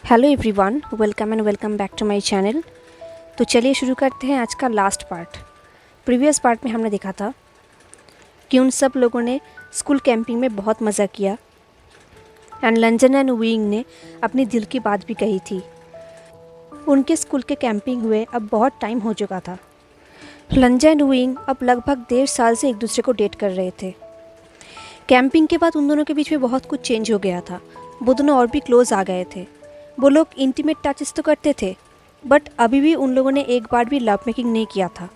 Hello everyone, welcome back to my channel. तो चलिए शुरू करते हैं आज का लास्ट पार्ट। प्रीवियस पार्ट में हमने देखा था कि उन सब लोगों ने स्कूल कैंपिंग में बहुत मज़ा किया एंड लंजन एंड वीइंग ने अपनी दिल की बात भी कही थी। उनके स्कूल के कैंपिंग हुए अब बहुत टाइम हो चुका था। लंजन एंड वीइंग अब लगभग 1.5 साल से एक दूसरे को डेट कर रहे थे। कैंपिंग के बाद उन दोनों के बीच में बहुत कुछ चेंज हो गया था। वो दोनों और भी क्लोज आ गए थे। वो लोग इंटीमेट टचेस तो करते थे, बट अभी भी उन लोगों ने एक बार भी लव मेकिंग नहीं किया था।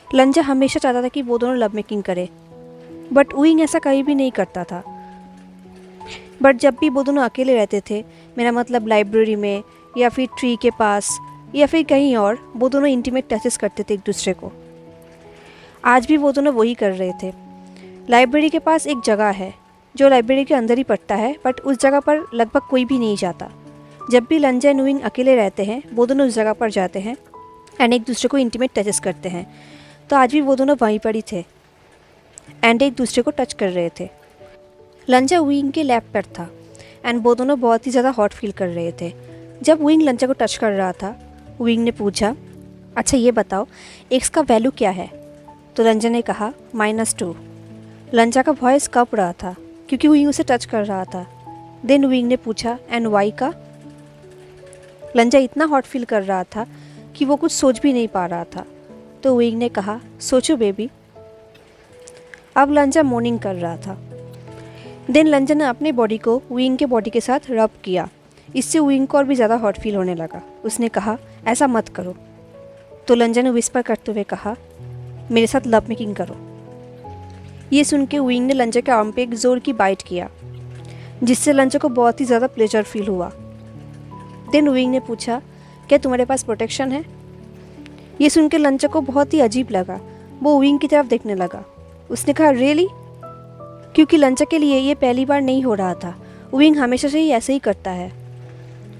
लंजा हमेशा चाहता था कि वो दोनों लव मेकिंग करे, बट वीइंग ऐसा कभी भी नहीं करता था। बट जब भी वो दोनों अकेले रहते थे, मेरा मतलब लाइब्रेरी में या फिर ट्री के पास या फिर कहीं और, वो दोनों इंटीमेट टचेस करते थे एक दूसरे को। आज भी वो दोनों वही कर रहे थे। लाइब्रेरी के पास एक जगह है जो लाइब्रेरी के अंदर ही पड़ता है, बट उस जगह पर लगभग कोई भी नहीं जाता। जब भी लंजा एंड वीइंग अकेले रहते हैं, वो दोनों उस जगह पर जाते हैं एंड एक दूसरे को इंटीमेट टचेस करते हैं। तो आज भी वो दोनों वहीं पर ही थे एंड एक दूसरे को टच कर रहे थे। लंजा वीइंग के लैप पर था एंड वो दोनों बहुत ही ज़्यादा हॉट फील कर रहे थे। जब वीइंग लंजा को टच कर रहा था, वीइंग ने पूछा, अच्छा ये बताओ एक्स का वैल्यू क्या है? तो लंजा ने कहा -2। लंजा का वॉइस काँप रहा था क्योंकि वीइंग उसे टच कर रहा था। देन वीइंग ने पूछा, एंड वाई का? लंजा इतना हॉट फील कर रहा था कि वो कुछ सोच भी नहीं पा रहा था। तो वीइंग ने कहा, सोचो बेबी। अब लंजा मोर्निंग कर रहा था। देन लंजा ने अपने बॉडी को वीइंग के बॉडी के साथ रब किया। इससे वीइंग को और भी ज़्यादा हॉट फील होने लगा। उसने कहा, ऐसा मत करो। तो लंजा ने विस्पर करते हुए कहा, मेरे साथ लव मेकिंग करो। ये सुन के वीइंग ने लंजा के आर्म पे एक जोर की बाइट किया, जिससे लंजा को बहुत ही ज़्यादा प्लेजर फील हुआ। देन वीइंग ने पूछा, क्या तुम्हारे पास प्रोटेक्शन है? ये सुन के लंजा को बहुत ही अजीब लगा। वो वीइंग की तरफ देखने लगा। उसने कहा, रियली? क्योंकि लंजा के लिए ये पहली बार नहीं हो रहा था। वीइंग हमेशा से ही ऐसे ही करता है।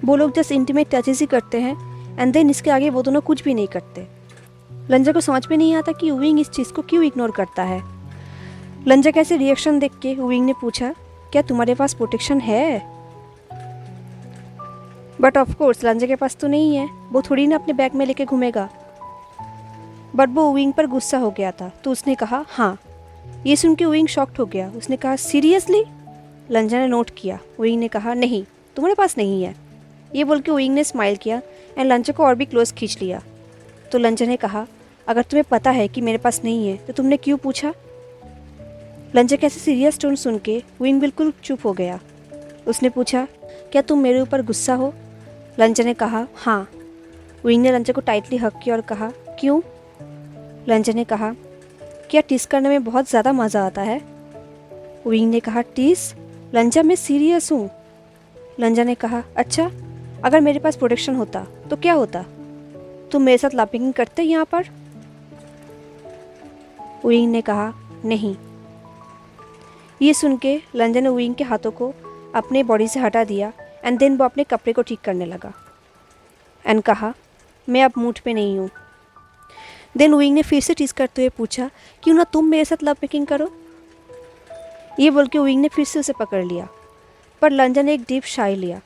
वो लोग जस्ट इंटीमेट टचेस ही करते हैं एंड देन इसके आगे वो दोनों कुछ भी नहीं करते। लंजा को समझ में नहीं आता कि वीइंग इस चीज़ को क्यों इग्नोर करता है। लंजा का ऐसे रिएक्शन देख के वीइंग ने पूछा, क्या तुम्हारे पास प्रोटेक्शन है? बट ऑफ कोर्स लंजा के पास तो नहीं है। वो थोड़ी ना अपने बैग में लेके घूमेगा। बट वो वीइंग पर गुस्सा हो गया था, तो उसने कहा, हाँ। ये सुन के वीइंग शॉक्ड हो गया। उसने कहा, सीरियसली? लंजा ने नोट किया। वीइंग ने कहा, नहीं, तुम्हारे पास नहीं है। ये बोल के वीइंग ने स्माइल किया एंड लंजा को और भी क्लोज खींच लिया। तो लंजा ने कहा, अगर तुम्हें पता है कि मेरे पास नहीं है तो तुमने क्यों पूछा? लंजा के ऐसे सीरियस टोन सुन के वीइंग बिल्कुल चुप हो गया। उसने पूछा, क्या तुम मेरे ऊपर गुस्सा हो? लंजा ने कहा, हाँ। वीइंग ने लंजा को टाइटली हग किया और कहा, क्यों? लंजा ने कहा, क्या टीस करने में बहुत ज़्यादा मज़ा आता है? वीइंग ने कहा, टीस? लंजा, मैं सीरियस हूँ। लंजा ने कहा, अच्छा, अगर मेरे पास प्रोटेक्शन होता तो क्या होता? तुम मेरे साथ लैपिंग करते यहाँ पर? वीइंग ने कहा, नहीं। ये सुन के लंजा ने वीइंग के हाथों को अपने बॉडी से हटा दिया एंड देन वो अपने कपड़े को ठीक करने लगा एंड कहा, मैं अब मूड पे नहीं हूँ। देन वीइंग ने फिर से टीज करते हुए पूछा, क्यों ना तुम मेरे साथ लव मेकिंग करो? ये बोल के वीइंग ने फिर से उसे पकड़ लिया, पर लंजा ने एक डीप शाई लिया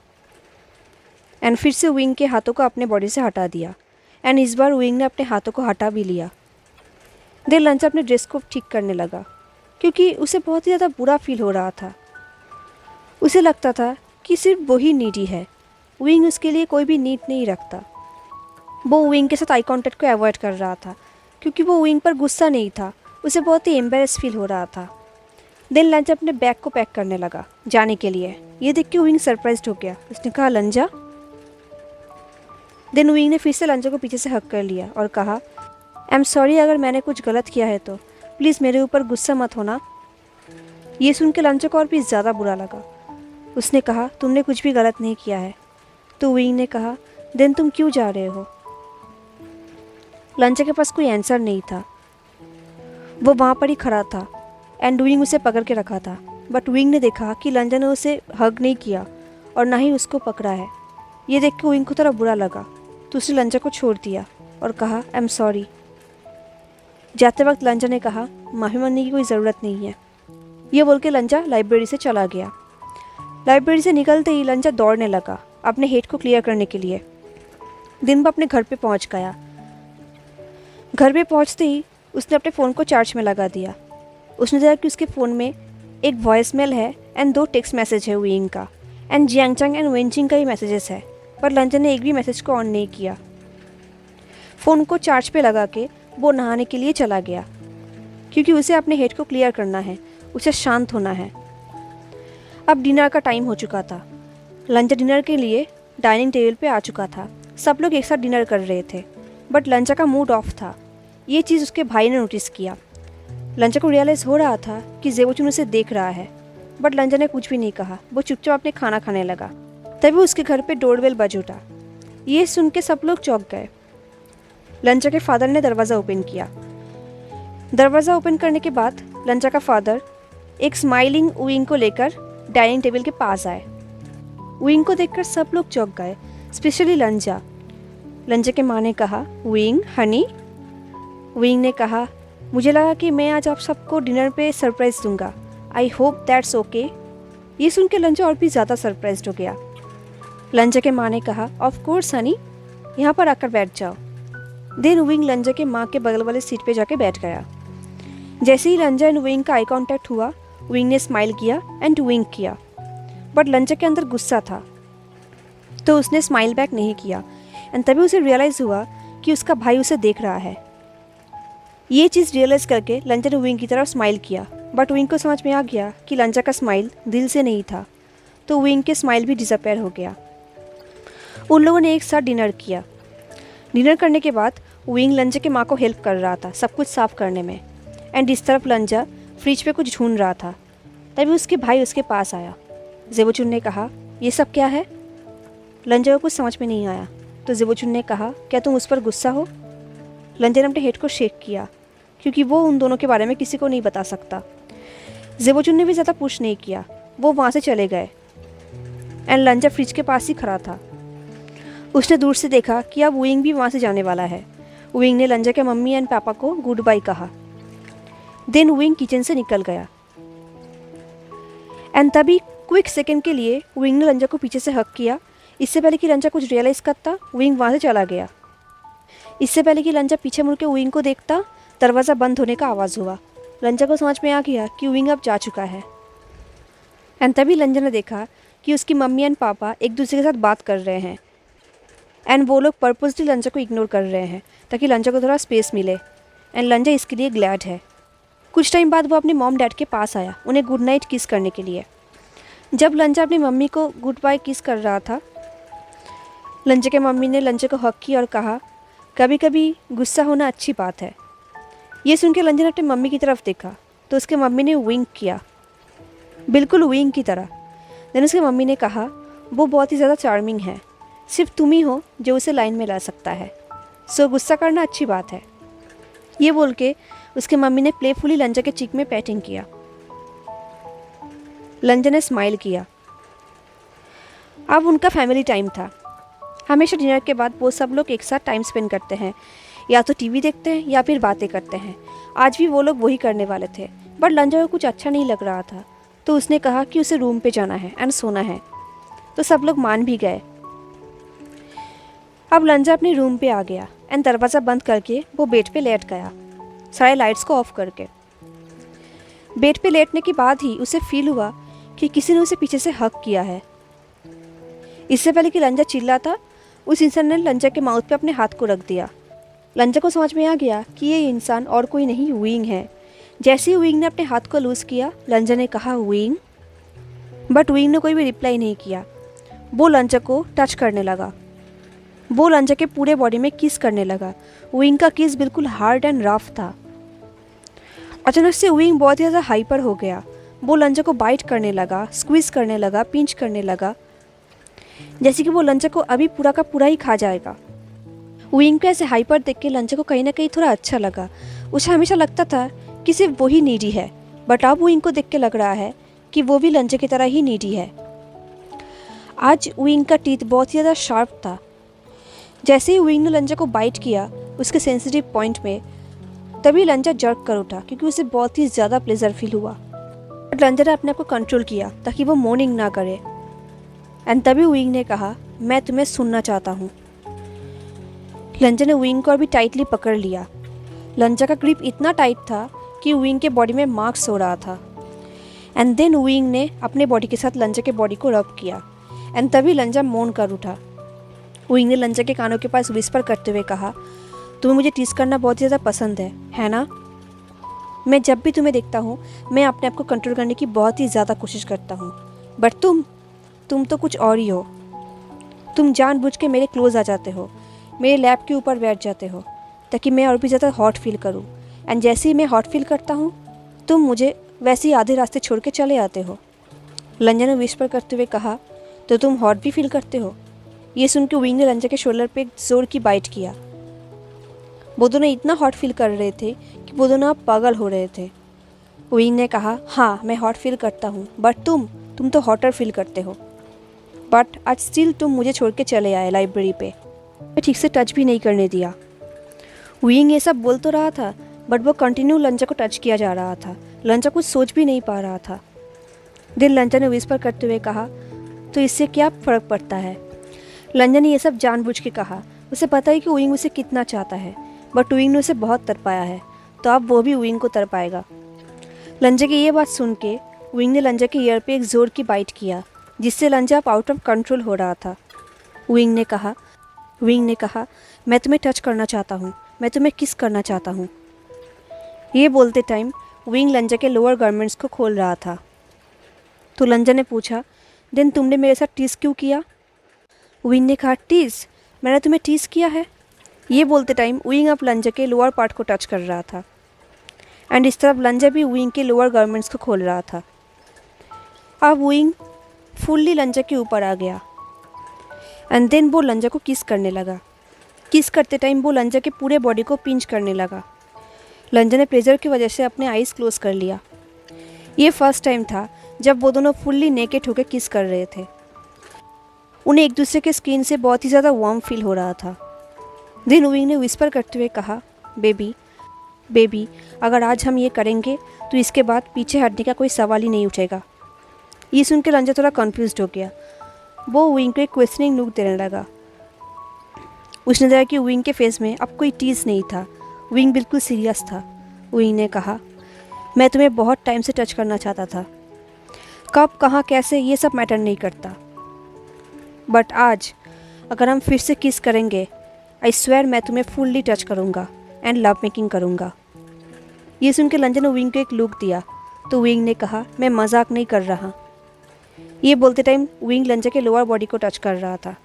एंड फिर से वीइंग के हाथों को अपने बॉडी से हटा दिया एंड इस बार वीइंग ने अपने हाथों को हटा भी लिया। देन लंजा अपने ड्रेस को ठीक करने लगा क्योंकि उसे बहुत ही ज़्यादा बुरा फील हो रहा था। उसे लगता था कि सिर्फ वही नीडी है। वीइंग उसके लिए कोई भी नीड नहीं रखता। वो वीइंग के साथ आई कांटेक्ट को अवॉइड कर रहा था क्योंकि वो वीइंग पर गुस्सा नहीं था। उसे बहुत ही एम्बेरस फील हो रहा था। देन लंजा अपने बैग को पैक करने लगा जाने के लिए। ये देख के वीइंग सरप्राइज्ड हो गया। उसने कहा, लंजा? देन वीइंग ने फिर से लंजा को पीछे से हक कर लिया और कहा, आई एम सॉरी, अगर मैंने कुछ गलत किया है तो प्लीज़ मेरे ऊपर गुस्सा मत होना। ये सुन के लंजा को और भी ज़्यादा बुरा लगा। उसने कहा, तुमने कुछ भी गलत नहीं किया है। तो वीइंग ने कहा, देन तुम क्यों जा रहे हो? लंजा के पास कोई आंसर नहीं था। वो वहाँ पर ही खड़ा था एंड वीइंग उसे पकड़ के रखा था। बट वीइंग ने देखा कि लंजा ने उसे हग नहीं किया और ना ही उसको पकड़ा है। ये देख के वीइंग को थोड़ा बुरा लगा, तो उसने लंजा को छोड़ दिया और कहा, आई एम सॉरी। जाते वक्त लंजा ने कहा, माफ़ी मांगने की कोई ज़रूरत नहीं है। ये बोल के लंजा लाइब्रेरी से चला गया। लाइब्रेरी से निकलते ही लंजा दौड़ने लगा अपने हेड को क्लियर करने के लिए। दिन अपने घर पे पहुंच गया। घर पे पहुंचते ही उसने अपने फ़ोन को चार्ज में लगा दिया। उसने देखा कि उसके फ़ोन में एक वॉइस मेल है एंड 2 टेक्स्ट मैसेज है विंग का, एंड जियांगचांग एंड वेनचिंग का ही मैसेजेस है, पर लंजन ने एक भी मैसेज को ऑन नहीं किया। फ़ोन को चार्ज पे लगा के वो नहाने के लिए चला गया, क्योंकि उसे अपने हेड को क्लियर करना है, उसे शांत होना है। अब डिनर का टाइम हो चुका था। लंचा डिनर के लिए डाइनिंग टेबल पे आ चुका था। सब लोग एक साथ डिनर कर रहे थे, बट लंचा का मूड ऑफ था। ये चीज़ उसके भाई ने नोटिस किया। लंचा को रियलाइज़ हो रहा था कि जेबोचुन उसे देख रहा है, बट लंचा ने कुछ भी नहीं कहा। वो चुपचाप अपने खाना खाने लगा। तभी उसके घर पे डोरबेल बज उठा। ये सुन के सब लोग चौंक गए। लंचा के फादर ने दरवाज़ा ओपन किया। दरवाज़ा ओपन करने के बाद लंचा का फादर एक स्माइलिंग विंग को लेकर डाइनिंग टेबल के पास आए। विंग को देखकर सब लोग चौंक गए, स्पेशली लंचा। लंचा के माँ ने कहा, विंग हनी। विंग ने कहा, मुझे लगा कि मैं आज आप सबको डिनर पे सरप्राइज़ दूंगा। I hope that's okay. ये सुन के लंचा और भी ज़्यादा सरप्राइज्ड हो गया। लंचा के माँ ने कहा, ऑफ कोर्स हनी, यहाँ पर आकर बैठ जाओ। देन विंग लंचा के माँ के बगल वाले सीट पे जाके बैठ गया। जैसे ही लंचा एंड विंग का आई कांटेक्ट हुआ, विंग ने स्माइल किया एंड विंग किया, बट लंचा के अंदर गुस्सा था, तो उसने स्माइल बैक नहीं किया। एंड तभी उसे रियलाइज़ हुआ कि उसका भाई उसे देख रहा है। ये चीज़ रियलाइज़ करके लंचा ने विंग की तरफ स्माइल किया, बट विंग को समझ में आ गया कि लंचा का स्माइल दिल से नहीं था, तो विंग के स्माइल भी डिसअपेयर हो गया। उन लोगों ने एक साथ डिनर किया। डिनर करने के बाद विंग लंचा के माँ को हेल्प कर रहा था सब कुछ साफ़ करने में, एंड इस तरफ लंचा फ्रिज पे कुछ ढूंढ रहा था। तभी उसके भाई उसके पास आया। जेबोचुन ने कहा, ये सब क्या है? लंचा को कुछ समझ में नहीं आया, तो जेबोचुन ने कहा, क्या तुम उस पर गुस्सा हो? लंचा ने अपने हेड को शेक किया, क्योंकि वो उन दोनों के बारे में किसी को नहीं बता सकता। जेबोचुन ने भी ज़्यादा पुश नहीं किया, वो वहाँ से चले गए। एंड लंचा फ्रिज के पास ही खड़ा था। उसने दूर से देखा कि अब विंग भी वहाँ से जाने वाला है। विंग ने लंचा के मम्मी एंड पापा को गुड बाय कहा। देन विंग किचन से निकल गया। एंड तभी क्विक सेकंड के लिए विंग ने लंचा को पीछे से हक किया। इससे पहले कि लंचा कुछ रियलाइज़ करता, विंग वहाँ से चला गया। इससे पहले कि लंचा पीछे मुड़ के विंग को देखता, दरवाज़ा बंद होने का आवाज़ हुआ। लंचा को समझ में आ गया कि विंग अब जा चुका है। एंड तभी लंचा ने देखा कि उसकी मम्मी एंड पापा एक दूसरे के साथ बात कर रहे हैं, एंड वो लोग पर्पसली लंचा को इग्नोर कर रहे हैं ताकि लंचा को थोड़ा स्पेस मिले। एंड लंचा इसके लिए ग्लैड है। कुछ टाइम बाद वो अपने मॉम डैड के पास आया उन्हें गुड नाइट किस करने के लिए। जब लंचा अपनी मम्मी को गुड बाय किस कर रहा था, लंचा के मम्मी ने लंचा को हक की और कहा, कभी कभी गुस्सा होना अच्छी बात है। ये सुन के लंचा ने अपनी मम्मी की तरफ देखा, तो उसके मम्मी ने विंक किया, बिल्कुल विंग की तरह। देन उसकी मम्मी ने कहा, वो बहुत ही ज़्यादा चार्मिंग है, सिर्फ तुम ही हो जो उसे लाइन में ला सकता है, सो गुस्सा करना अच्छी बात है। ये बोल के उसके मम्मी ने प्लेफुली लंचा के चीक में पैटिंग किया। लंचा ने स्माइल किया। अब उनका फैमिली टाइम था। हमेशा डिनर के बाद वो सब लोग एक साथ टाइम स्पेंड करते हैं, या तो टीवी देखते हैं या फिर बातें करते हैं। आज भी वो लोग वही करने वाले थे, बट लंचा को कुछ अच्छा नहीं लग रहा था, तो उसने कहा कि उसे रूम पे जाना है एंड सोना है, तो सब लोग मान भी गए। अब लंचा अपने रूम पे आ गया एंड दरवाज़ा बंद करके वो बेड पे लेट गया, सारे लाइट्स को ऑफ करके। बेड पे लेटने के बाद ही उसे फील हुआ कि किसी ने उसे पीछे से हक किया है। इससे पहले कि लंचा चिल्लाता, उस इंसान ने लंचा के माउथ पे अपने हाथ को रख दिया। लंचा को समझ में आ गया कि ये इंसान और कोई नहीं विंग है। जैसे ही विंग ने अपने हाथ को लूज़ किया, लंचा ने कहा विंग, बट विंग ने कोई भी रिप्लाई नहीं किया। वो लंचा को टच करने लगा, वो लंचा के पूरे बॉडी में किस करने लगा। विंग का किस बिल्कुल हार्ड एंड रफ था। अचानक से विंग बहुत ही ज़्यादा हाइपर हो गया। वो लंचा को बाइट करने लगा, स्क्वीज करने लगा, पिंच करने लगा, जैसे कि वो लंचा को अभी पूरा का पूरा ही खा जाएगा। विंग को ऐसे हाइपर देख के लंचा को कहीं ना कहीं थोड़ा अच्छा लगा। उसे हमेशा लगता था कि सिर्फ वही नीडी है, बट अब विंग को देख के लग रहा है कि वो भी लंचा की तरह ही नीडी है। आज विंग का टीथ बहुत ही ज़्यादा शार्प था। जैसे ही विंग ने लंचा को बाइट किया उसके सेंसिटिव पॉइंट में, तभी लंचा जर्क कर उठा, क्योंकि उसे बहुत ही ज़्यादा प्लेजर फील हुआ। बट लंचा ने अपने आप को कंट्रोल किया ताकि वो मोर्निंग ना करे। एंड तभी विंग ने कहा, मैं तुम्हें सुनना चाहता हूँ। लंजा ने विंग को और भी टाइटली पकड़ लिया। लंजा का ग्रिप इतना टाइट था कि विंग के बॉडी में मार्क्स हो रहा था। एंड देन विंग ने अपने बॉडी के साथ लंजा के बॉडी को रब किया एंड तभी लंजा मौन कर उठा। विंग ने लंजा के कानों के पास विस्पर करते हुए कहा, तुम्हें मुझे टीज करना बहुत ज़्यादा पसंद है ना? मैं जब भी तुम्हें देखता हूँ मैं अपने आप को कंट्रोल करने की बहुत ही ज़्यादा कोशिश करता हूँ, बट तुम तो कुछ और ही हो। तुम जानबूझ के मेरे क्लोज आ जाते हो, मेरे लैब के ऊपर बैठ जाते हो ताकि मैं और भी ज़्यादा हॉट फील करूँ। एंड जैसे ही मैं हॉट फील करता हूँ तुम मुझे वैसे ही आधे रास्ते छोड़ के चले आते हो। लंजा ने विस्पर करते हुए कहा, तो तुम हॉट भी फील करते हो? ये सुन के विंग ने लंजा के शोल्डर पे जोर की बाइट किया। वो दोनों इतना हॉट फील कर रहे थे कि वो दोनों पागल हो रहे थे। विंग ने कहा, हाँ मैं हॉट फील करता हूँ, बट तुम तो हॉटर फील करते हो। बट आज स्टिल तुम मुझे छोड़ के चले आए लाइब्रेरी पे, मैं ठीक से टच भी नहीं करने दिया। विंग ये सब बोल तो रहा था बट वो कंटिन्यू लंजा को टच किया जा रहा था। लंजा कुछ सोच भी नहीं पा रहा था। दिल लंजा ने विस्पर करते हुए कहा, तो इससे क्या फ़र्क पड़ता है? लंजा ने यह सब जानबूझ के कहा। उसे पता है कि विंग उसे कितना चाहता है, बट विंग ने उसे बहुत तरपाया है, तो अब वो भी विंग को तरपाएगा। लंजा की ये बात सुन के विंग ने लंजा के ईयर पे एक ज़ोर की बाइट किया, जिससे लंजा अब आउट ऑफ कंट्रोल हो रहा था। विंग ने कहा, मैं तुम्हें टच करना चाहता हूँ, मैं तुम्हें किस करना चाहता हूँ। ये बोलते टाइम विंग लंजा के लोअर गारमेंट्स को खोल रहा था। तो लंजा ने पूछा, देन तुमने मेरे साथ टीज़ क्यों किया? विंग ने कहा, टीज़? मैंने तुम्हें टीज़ किया है? ये बोलते टाइम विंग अब लंजा के लोअर पार्ट को टच कर रहा था एंड इस तरफ लंजा भी विंग के लोअर गारमेंट्स को खोल रहा था। अब विंग फुल्ली लंजा के ऊपर आ गया एंड देन वो लंजा को किस करने लगा। किस करते टाइम वो लंजा के पूरे बॉडी को पिंच करने लगा। लंजा ने प्रेशर की वजह से अपने आईज क्लोज कर लिया। ये फर्स्ट टाइम था जब वो दोनों फुल्ली नेकेड होकर किस कर रहे थे। उन्हें एक दूसरे के स्किन से बहुत ही ज़्यादा वार्म फील हो रहा था। देन विंग ने विस्पर करते हुए कहा, बेबी अगर आज हम ये करेंगे तो इसके बाद पीछे हटने का कोई सवाल ही नहीं उठेगा। ये सुन के लंजा थोड़ा कन्फ्यूज हो गया। वो विंग को एक क्वेश्चनिंग लुक देने लगा। उसने देखा कि विंग के फेस में अब कोई टीज़ नहीं था। विंग बिल्कुल सीरियस था। विंग ने कहा, मैं तुम्हें बहुत टाइम से टच करना चाहता था, कब कहाँ कैसे ये सब मैटर नहीं करता, बट आज अगर हम फिर से किस करेंगे आई स्वेयर मैं तुम्हें फुल्ली टच करूँगा एंड लव मेकिंग करूँगा। ये सुन के लंजा ने विंग को एक लुक दिया तो विंग ने कहा, मैं मजाक नहीं कर रहा। ये बोलते टाइम विंग लंजा के लोअर बॉडी को टच कर रहा था।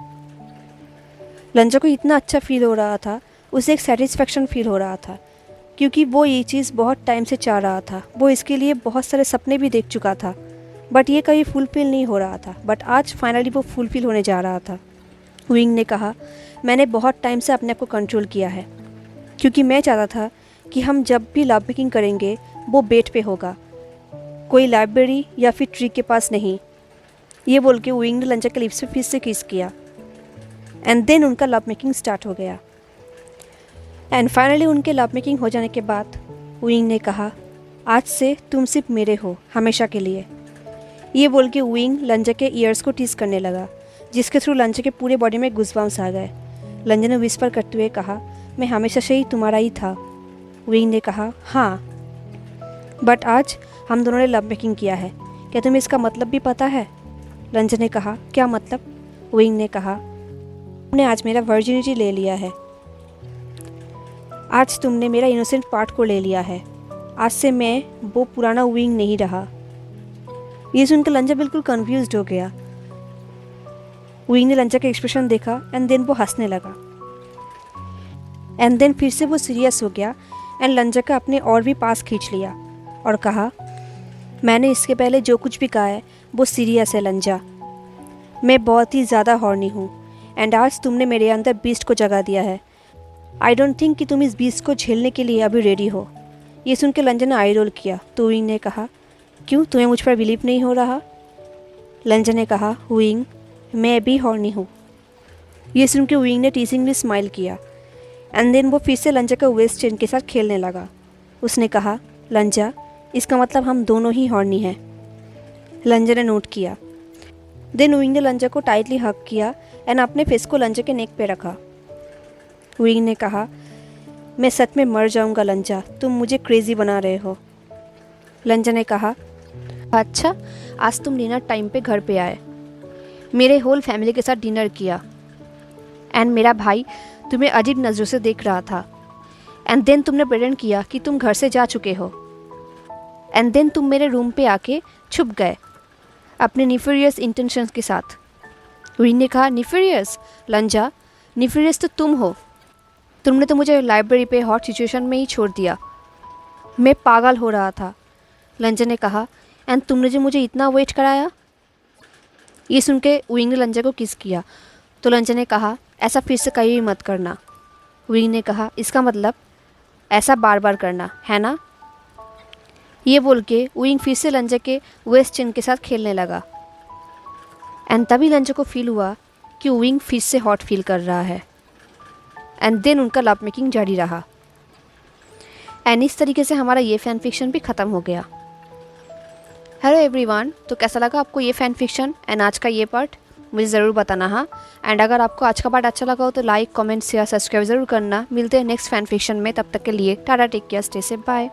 लंजा को इतना अच्छा फील हो रहा था, उसे एक सेटिस्फेक्शन फील हो रहा था क्योंकि वो ये चीज़ बहुत टाइम से चाह रहा था। वो इसके लिए बहुत सारे सपने भी देख चुका था बट ये कभी फुलफिल नहीं हो रहा था, बट आज फाइनली वो फुलफिल होने जा रहा था। विंग ने कहा, मैंने बहुत टाइम से अपने आप को कंट्रोल किया है क्योंकि मैं चाहता था कि हम जब भी लव मेकिंग करेंगे वो बेड पे होगा, कोई लाइब्रेरी या फिर ट्री के पास नहीं। ये बोल के विंग ने लंजा के लिप्स पे फिर से किस किया एंड देन उनका लव मेकिंग स्टार्ट हो गया। एंड फाइनली उनके लव मेकिंग हो जाने के बाद विंग ने कहा, आज से तुम सिर्फ मेरे हो हमेशा के लिए। ये बोल के विंग लंजा के ईयर्स को टीज करने लगा, जिसके थ्रू लंजा के पूरे बॉडी में गुज़बम्स आ गए। लंजा ने विस्पर करते हुए कहा, मैं हमेशा से ही तुम्हारा ही था। विंग ने कहा, हाँ बट आज हम दोनों ने लव मेकिंग किया है, क्या तुम्हें इसका मतलब भी पता है? लंजा ने कहा, क्या मतलब? विंग ने कहा, तुमने आज मेरा वर्जिनिटी ले लिया है, आज तुमने मेरा इनोसेंट पार्ट को ले लिया है। आज से मैं वो पुराना विंग नहीं रहा। ये सुनकर लंजा बिल्कुल कंफ्यूज्ड हो गया। विंग ने लंजा का एक्सप्रेशन देखा एंड देन वो हंसने लगा एंड देन फिर से वो सीरियस हो गया एंड लंजा का अपने और भी पास खींच लिया और कहा, मैंने इसके पहले जो कुछ भी कहा है वो सीरियस है लंजा। मैं बहुत ही ज़्यादा हॉर्नी हूँ एंड आज तुमने मेरे अंदर बीस्ट को जगा दिया है। आई डोंट थिंक कि तुम इस बीस्ट को झेलने के लिए अभी रेडी हो। ये सुन के लंजा ने आई रोल किया तो विंग ने कहा, क्यों तुम्हें मुझ पर बिलीव नहीं हो रहा? लंजा ने कहा, विंग मैं भी हॉर्नी हूँ। ये सुन के विंग ने टीजिंगली स्माइल किया एंड देन वो फिर से लंजा का वेस्ट चेन के साथ खेलने लगा। उसने कहा, लंजा इसका मतलब हम दोनों ही हॉर्नी हैं। लंजा ने नोट किया। देन विंग ने लंजा को टाइटली हग किया एंड अपने फेस को लंजा के नेक पे रखा। विंग ने कहा, मैं सच में मर जाऊंगा लंजा, तुम मुझे क्रेजी बना रहे हो। लंजा ने कहा, अच्छा आज तुम डिनर टाइम पे घर पे आए, मेरे होल फैमिली के साथ डिनर किया, एंड मेरा भाई तुम्हें अजीब नज़रों से देख रहा था, एंड देन तुमने प्रेटेंड किया कि तुम घर से जा चुके हो, एंड देन तुम मेरे रूम पे आके छुप गए अपने निफेरियस इंटेंशंस के साथ। विंग ने कहा, निफेरियस? लंजा, निफेरियस तो तुम हो, तुमने तो मुझे लाइब्रेरी पे हॉट सिचुएशन में ही छोड़ दिया, मैं पागल हो रहा था। लंजा ने कहा, एंड तुमने जो मुझे इतना वेट कराया। ये सुन के विंग ने लंजा को किस किया, तो लंजा ने कहा, ऐसा फिर से कहीं भी मत करना। विंग ने कहा, इसका मतलब ऐसा बार बार करना है ना? ये बोल के विंग फिर से लंजा के वेस्ट चिन के साथ खेलने लगा, एंड तभी लंजा को फील हुआ कि विंग फिर से हॉट फील कर रहा है, एंड देन उनका लव मेकिंग जारी रहा। एंड इस तरीके से हमारा ये फैन फिक्शन भी ख़त्म हो गया। हेलो एवरीवन, तो कैसा लगा आपको ये फैन फिक्शन एंड आज का ये पार्ट? मुझे ज़रूर बताना। हाँ, एंड अगर आपको आज का पार्ट अच्छा लगा हो तो लाइक, कमेंट, शेयर, सब्सक्राइब ज़रूर करना। मिलते हैं नेक्स्ट फैन फिक्शन में, तब तक के लिए tata, take care, stay safe, bye.